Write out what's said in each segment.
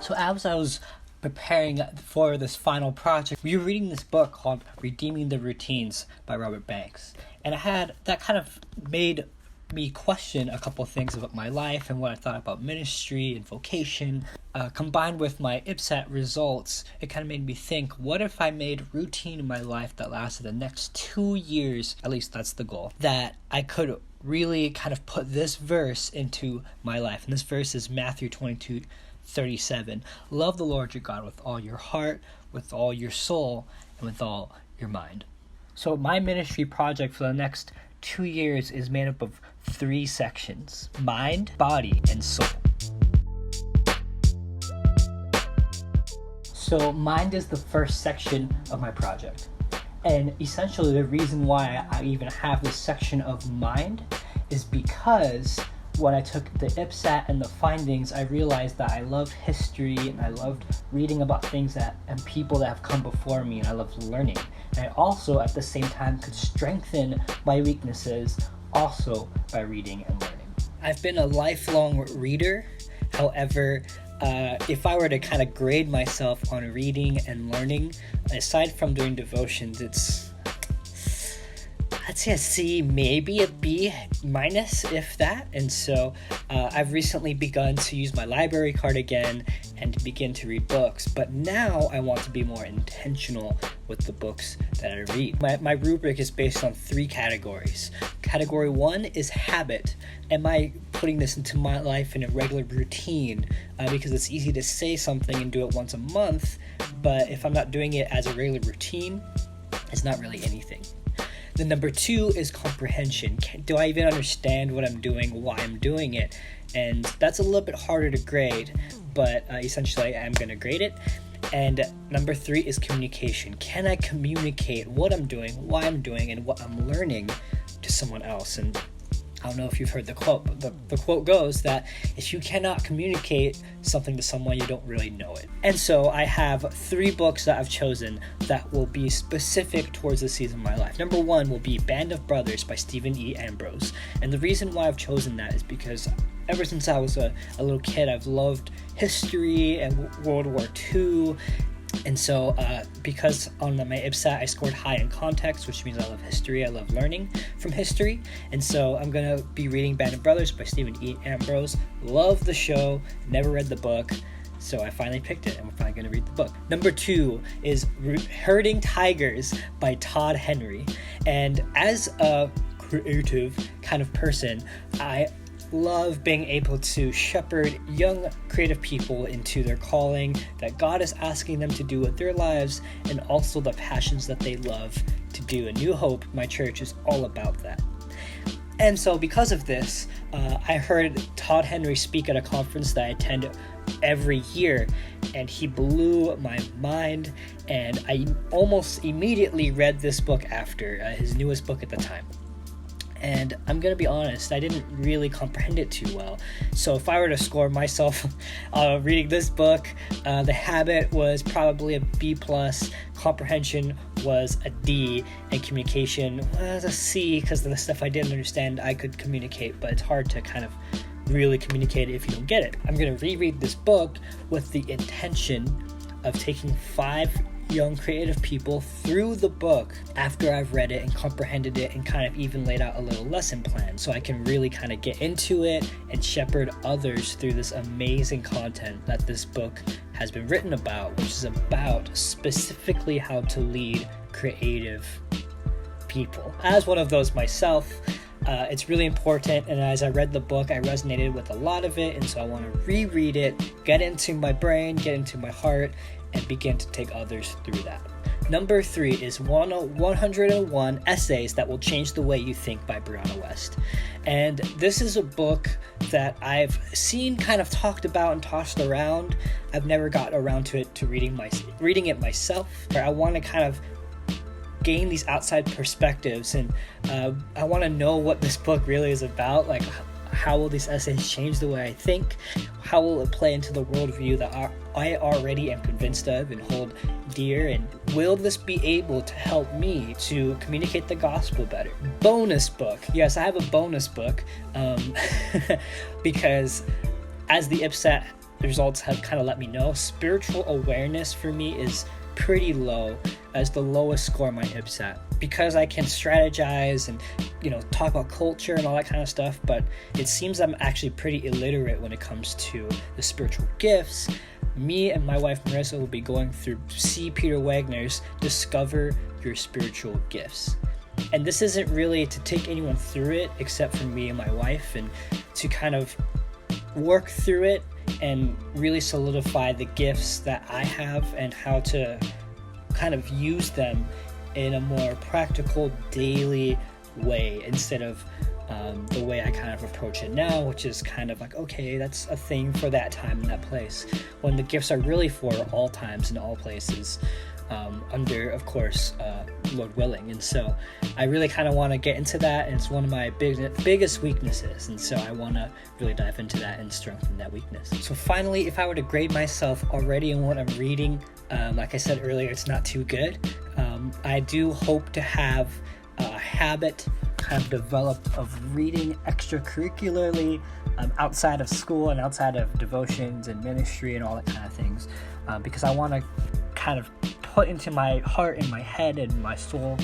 So as I was preparing for this final project, we were reading this book called Redeeming the Routines by Robert Banks. And that kind of made me question a couple things about my life and what I thought about ministry and vocation. Combined with my IPSAT results, it kind of made me think, what if I made routine in my life that lasted the next 2 years, at least that's the goal, that I could really kind of put this verse into my life. And this verse is Matthew 22:37. Love the Lord your God with all your heart, with all your soul, and with all your mind. So my ministry project for the next 2 years is made up of 3 sections: mind, body, and soul. So mind is the first section of my project. And essentially the reason why I even have this section of mind is because when I took the IPSAT and the findings, I realized that I loved history and I loved reading about things and people that have come before me, and I loved learning. And I also at the same time could strengthen my weaknesses also by reading and learning. I've been a lifelong reader. However, if I were to kind of grade myself on reading and learning, aside from doing devotions, I'd say a C, maybe a B minus, if that. And so I've recently begun to use my library card again and to begin to read books. But now I want to be more intentional with the books that I read. My rubric is based on 3 categories. Category 1 is habit. Am I putting this into my life in a regular routine? Because it's easy to say something and do it once a month, but if I'm not doing it as a regular routine, it's not really anything. The number 2 is comprehension. Do I even understand what I'm doing, why I'm doing it? And that's a little bit harder to grade, but essentially I'm going to grade it. And number 3 is communication. Can I communicate what I'm doing, why I'm doing, and what I'm learning to someone else? And I don't know if you've heard the quote, but the quote goes that if you cannot communicate something to someone, you don't really know it. And so I have 3 books that I've chosen that will be specific towards this season of my life. Number 1 will be Band of Brothers by Stephen E. Ambrose. And the reason why I've chosen that is because ever since I was a little kid, I've loved history and World War II. And so because on my IPSAT I scored high in context, which means I love history, I love learning from history. And so I'm going to be reading Band of Brothers by Stephen E. Ambrose. Love the show, never read the book, so I finally picked it and we're finally going to read the book. Number 2 is Herding Tigers by Todd Henry. And as a creative kind of person, I love being able to shepherd young creative people into their calling that God is asking them to do with their lives, and also the passions that they love to do. And New Hope, my church, is all about that. And so because of this, I heard Todd Henry speak at a conference that I attend every year, and he blew my mind, and I almost immediately read this book after, his newest book at the time. And I'm going to be honest, I didn't really comprehend it too well. So if I were to score myself reading this book, The Habit was probably a B+, comprehension was a D, and communication was a C, because the stuff I didn't understand I could communicate, but it's hard to kind of really communicate it if you don't get it. I'm going to reread this book with the intention of taking 5 young creative people through the book after I've read it and comprehended it and kind of even laid out a little lesson plan, so I can really kind of get into it and shepherd others through this amazing content that this book has been written about, which is about specifically how to lead creative people. As one of those myself, it's really important, and as I read the book, I resonated with a lot of it, and so I want to reread it, get into my brain, get into my heart, and begin to take others through that. Number 3 is 101 Essays That Will Change the Way You Think by Brianna West. And this is a book that I've seen kind of talked about and tossed around. I've never got around to reading it myself. I want to kind of gain these outside perspectives, and I want to know what this book really is about. Like, how will these essays change the way I think? How will it play into the worldview that I already am convinced of and hold dear? And will this be able to help me to communicate the gospel better? Bonus book. Yes, I have a bonus book because as the IPSAT the results have kind of let me know, spiritual awareness for me is pretty low, as the lowest score my HIP's at. Because I can strategize and, talk about culture and all that kind of stuff, but it seems I'm actually pretty illiterate when it comes to the spiritual gifts. Me and my wife Marissa will be going through C. Peter Wagner's Discover Your Spiritual Gifts. And this isn't really to take anyone through it except for me and my wife, and to kind of work through it and really solidify the gifts that I have and how to kind of use them in a more practical daily way, instead of the way I kind of approach it now, which is kind of like, okay, that's a thing for that time and that place, when the gifts are really for all times and all places, under, of course, Lord willing. And so I really kind of want to get into that, and it's one of my biggest weaknesses, and so I want to really dive into that and strengthen that weakness. So finally, if I were to grade myself already in what I'm reading, like I said earlier, it's not too good. I do hope to have a habit kind of developed of reading extracurricularly, outside of school and outside of devotions and ministry and all that kind of things, because I want to kind of put into my heart and my head and my soul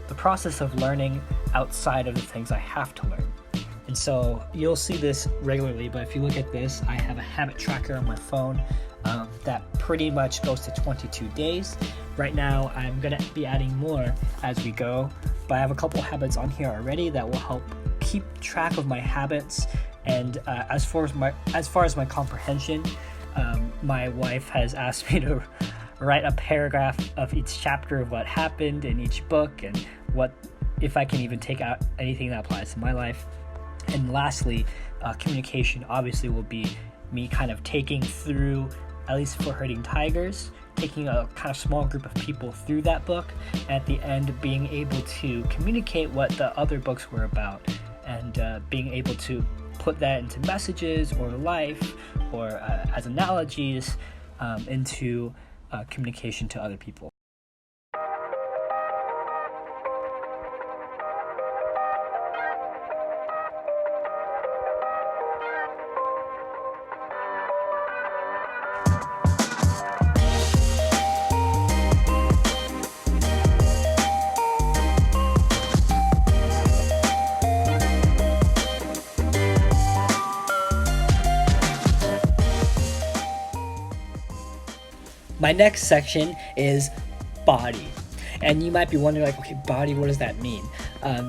the process of learning outside of the things I have to learn. And so you'll see this regularly, but if you look at this, I have a habit tracker on my phone that pretty much goes to 22 days. Right now, I'm going to be adding more as we go, but I have a couple habits on here already that will help keep track of my habits. And as far as my comprehension, my wife has asked me to write a paragraph of each chapter of what happened in each book, and what, if I can even take out anything that applies to my life. And lastly, communication obviously will be me kind of taking through, at least for Herding Tigers, taking a kind of small group of people through that book, and at the end being able to communicate what the other books were about, and being able to put that into messages or life or as analogies into communication to other people. My next section is body. And you might be wondering, like, okay, body, what does that mean?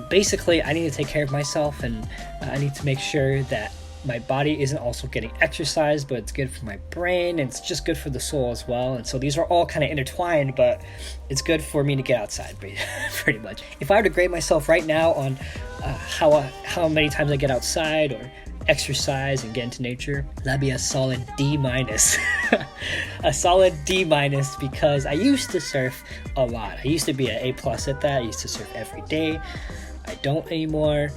Basically, I need to take care of myself, and I need to make sure that my body isn't also getting exercise, but it's good for my brain, and it's just good for the soul as well. And so these are all kind of intertwined, but it's good for me to get outside, pretty much. If I were to grade myself right now on how many times I get outside or exercise and get into nature, that'd be a solid D-. A solid D-, because I used to surf a lot. I used to be an A+ at that. I used to surf every day. I don't anymore.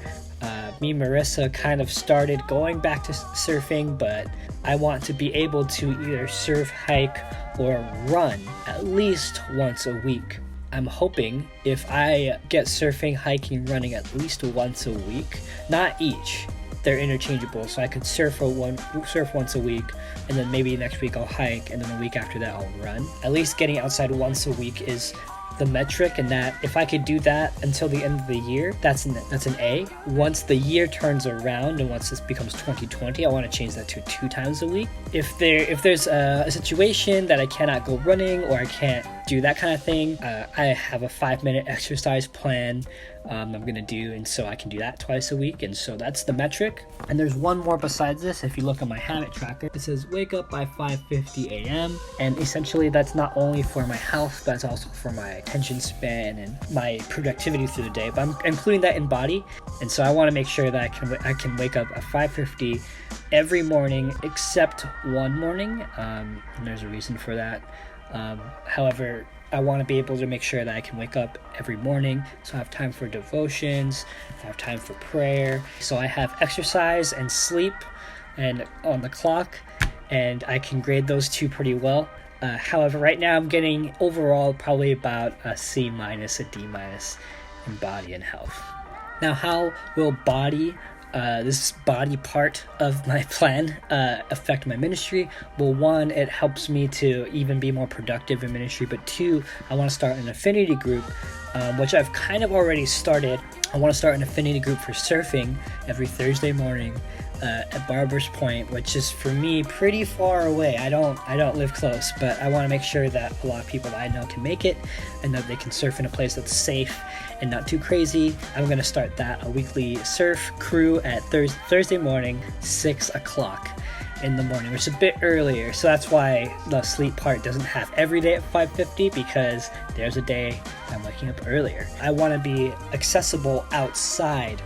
Me and Marissa kind of started going back to surfing, but I want to be able to either surf, hike, or run at least once a week. I'm hoping if I get surfing, hiking, running at least once a week, not each, they're interchangeable, so I could surf once a week, and then maybe next week I'll hike, and then the week after that I'll run. At least getting outside once a week is the metric, and that if I could do that until the end of the year, that's an A. Once the year turns around and once this becomes 2020, I want to change that to 2 times a week. If there's a situation that I cannot go running or I can't do that kind of thing, I have a 5-minute exercise plan I'm gonna do, and so I can do that twice a week, and so that's the metric. And there's one more besides this. If you look at my habit tracker, it says wake up by 5:50 a.m. and essentially that's not only for my health, but it's also for my attention span and my productivity through the day, but I'm including that in body. And so I want to make sure that I can wake up at 5:50 every morning except one morning, and there's a reason for that. However, I want to be able to make sure that I can wake up every morning, so I have time for devotions, I have time for prayer, so I have exercise and sleep and on the clock, and I can grade those two pretty well. However, right now I'm getting overall probably about a C-, a D- in body and health. Now, how will body this body part of my plan affect my ministry? Well, one, it helps me to even be more productive in ministry, but two, I want to start an affinity group, which I've kind of already started. I want to start an affinity group for surfing every Thursday morning at Barbers Point, which is for me pretty far away. I don't live close, but I want to make sure that a lot of people that I know can make it and that they can surf in a place that's safe and not too crazy. I'm going to start a weekly surf crew at Thursday morning, 6 o'clock in the morning, which is a bit earlier. So that's why the sleep part doesn't have every day at 5:50, because there's a day I'm waking up earlier. I want to be accessible outside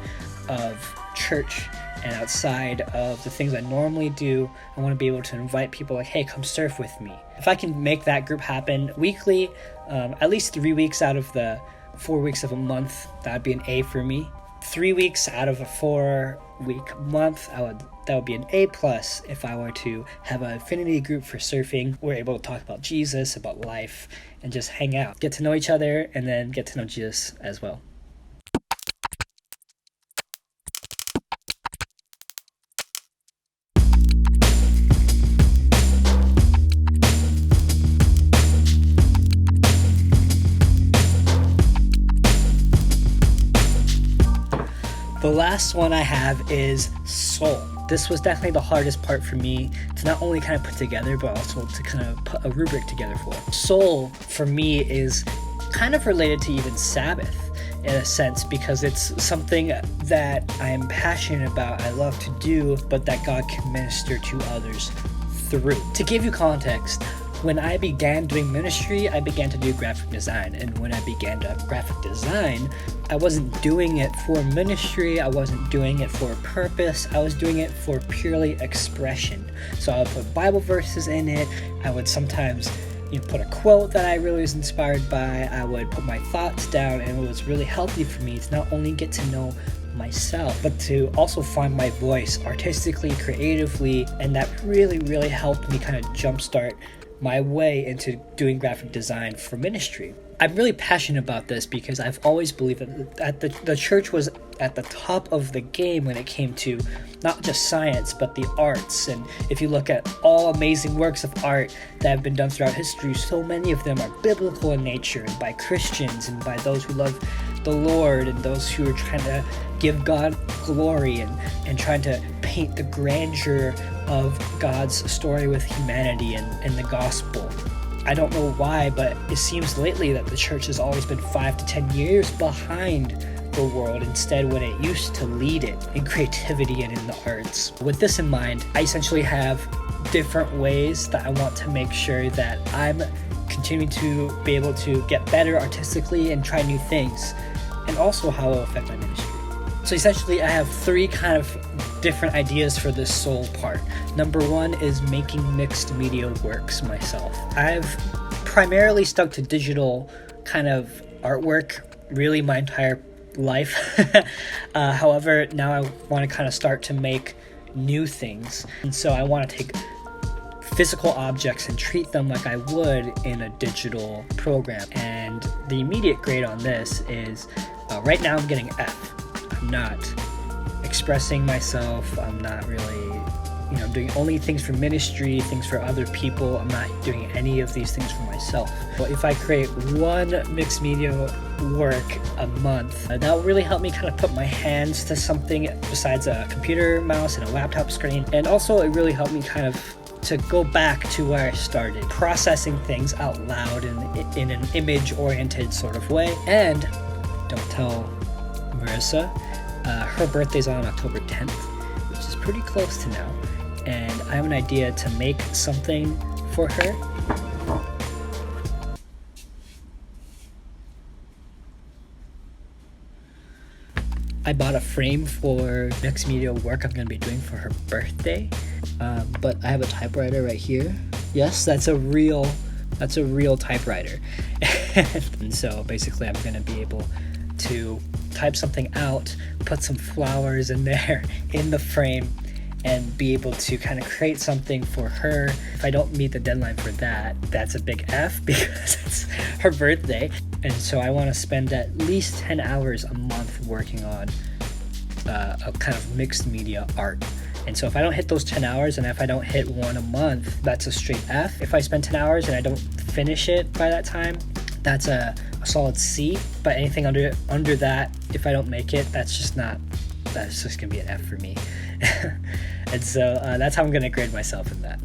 of church and outside of the things I normally do. I want to be able to invite people like, hey, come surf with me. If I can make that group happen weekly, at least 3 weeks out of the 4 weeks of a month, that would be an A for me. 3 weeks out of a 4-week month, that would be an A+. If I were to have an affinity group for surfing, we're able to talk about Jesus, about life, and just hang out, get to know each other, and then get to know Jesus as well. The last one I have is soul. This was definitely the hardest part for me to not only kind of put together, but also to kind of put a rubric together for. Soul, for me, is kind of related to even Sabbath in a sense, because it's something that I am passionate about, I love to do, but that God can minister to others through. To give you context, when I began doing ministry, I began to do graphic design. And when I began to graphic design, I wasn't doing it for ministry. I wasn't doing it for a purpose. I was doing it for purely expression. So I would put Bible verses in it. I would sometimes put a quote that I really was inspired by. I would put my thoughts down, and it was really healthy for me to not only get to know myself, but to also find my voice artistically, creatively, and that really helped me kind of jumpstart my way into doing graphic design for ministry. I'm really passionate about this because I've always believed that the church was at the top of the game when it came to not just science, but the arts. And if you look at all amazing works of art that have been done throughout history, so many of them are biblical in nature and by Christians and by those who love the Lord and those who are trying to give God glory and trying to paint the grandeur of God's story with humanity and the gospel. I don't know why, but it seems lately that the church has always been 5 to 10 years behind the world instead when it used to lead it in creativity and in the arts. With this in mind, I essentially have different ways that I want to make sure that I'm continuing to be able to get better artistically and try new things, and also how it will affect my ministry. So essentially I have 3 kind of different ideas for this soul part. Number 1 is making mixed media works myself. I've primarily stuck to digital kind of artwork really my entire life. However, now I want to kind of start to make new things. And so I want to take physical objects and treat them like I would in a digital program. And the immediate grade on this is, right now I'm getting F. I'm not expressing myself. I'm not really, doing only things for ministry, things for other people. I'm not doing any of these things for myself. But if I create 1 mixed media work a month, that will really help me kind of put my hands to something besides a computer mouse and a laptop screen. And also it really helped me kind of to go back to where I started, processing things out loud in an image-oriented sort of way. And don't tell Marissa, her birthday's on October 10th, which is pretty close to now, and I have an idea to make something for her. I bought a frame for mixed media work I'm going to be doing for her birthday, but I have a typewriter right here. Yes, that's a real typewriter. And so basically I'm going to be able to type something out, put some flowers in there in the frame, and be able to kind of create something for her. If I don't meet the deadline for that, that's a big F because it's her birthday. And so I want to spend at least 10 hours a month working on a kind of mixed media art. And so if I don't hit those 10 hours and if I don't hit one a month, that's a straight F. If I spend 10 hours and I don't finish it by that time, that's a solid C. But anything under that, if I don't make it, that's just gonna be an F for me. And so that's how I'm gonna grade myself in that.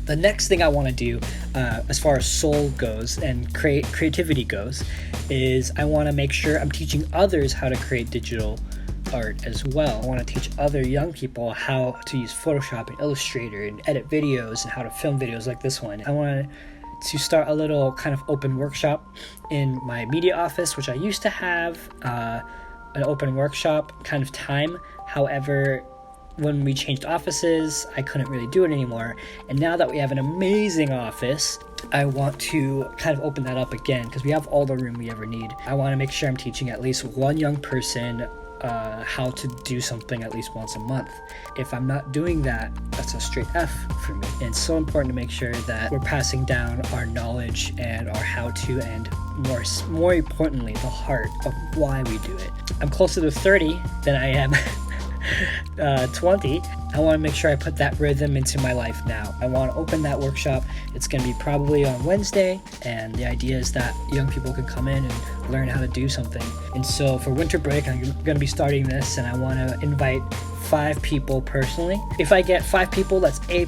The next thing I want to do, as far as soul goes and creativity goes, is I want to make sure I'm teaching others how to create digital art as well. I want to teach other young people how to use Photoshop and Illustrator and edit videos and how to film videos like this one. I want to start a little kind of open workshop in my media office, which I used to have an open workshop kind of time. However, when we changed offices, I couldn't really do it anymore. And now that we have an amazing office, I want to kind of open that up again because we have all the room we ever need. I want to make sure I'm teaching at least one young person how to do something at least once a month. If I'm not doing that, that's a straight F for me. And it's so important to make sure that we're passing down our knowledge and our how-to, and more importantly, the heart of why we do it. I'm closer to 30 than I am 20. I want to make sure I put that rhythm into my life now. I want to open that workshop. It's going to be probably on Wednesday, and the idea is that young people can come in and learn how to do something. And so for winter break, I'm going to be starting this, and I want to invite 5 people personally. If I get 5 people, that's A+.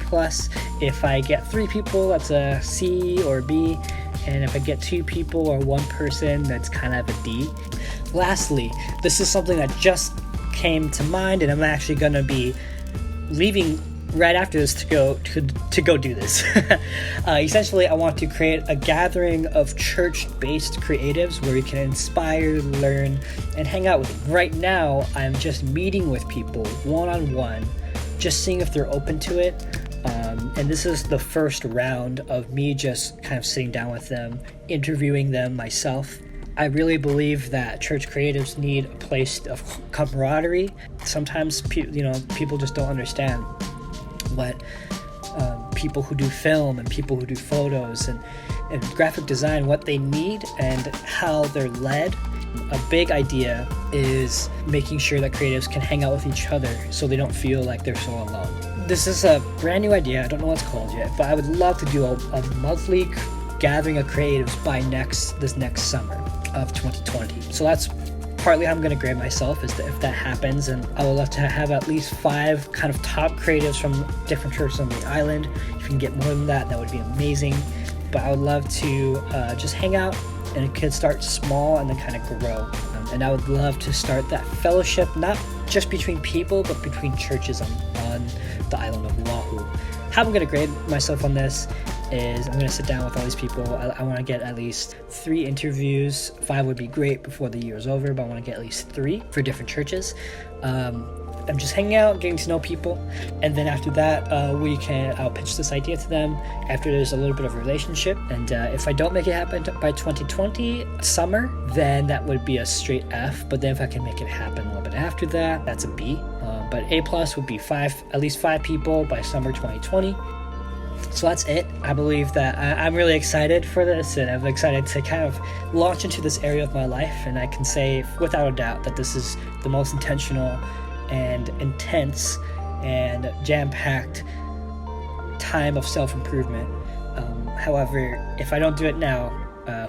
If I get 3 people, that's a C or B. And if I get 2 people or 1 person, that's kind of a D. Lastly, this is something that just came to mind, and I'm actually going to be leaving right after this to go do this. Essentially, I want to create a gathering of church-based creatives where we can inspire, learn, and hang out with them. Right now, I'm just meeting with people one-on-one, just seeing if they're open to it. And this is the first round of me just kind of sitting down with them, interviewing them myself. I really believe that church creatives need a place of camaraderie. Sometimes people just don't understand what people who do film and people who do photos and graphic design, what they need and how they're led. A big idea is making sure that creatives can hang out with each other so they don't feel like they're so alone. This is a brand new idea. I don't know what it's called yet, but I would love to do a monthly gathering of creatives by this next summer of 2020. So that's partly how I'm going to grade myself, is that if that happens, and I would love to have at least 5 kind of top creatives from different churches on the island. If you can get more than that would be amazing. But I would love to just hang out, and it could start small and then kind of grow. And I would love to start that fellowship, not just between people, but between churches on the island of Oahu. How I'm going to grade myself on this is I'm going to sit down with all these people. I want to get at least 3 interviews. 5 would be great before the year is over, but I want to get at least 3 for different churches. I'm just hanging out, getting to know people, and then after that, I'll pitch this idea to them after there's a little bit of a relationship. And if I don't make it happen by 2020 summer, then that would be a straight F. But then if I can make it happen a little bit after that, that's a B. But A+ would be at least 5 people by summer 2020. So that's it. I believe that I'm really excited for this, and I'm excited to kind of launch into this area of my life. And I can say without a doubt that this is the most intentional and intense and jam-packed time of self-improvement. However, if I don't do it now,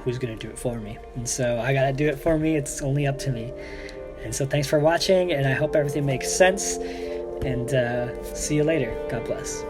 who's going to do it for me? And so I got to do it for me. It's only up to me. And so thanks for watching, and I hope everything makes sense. And see you later. God bless.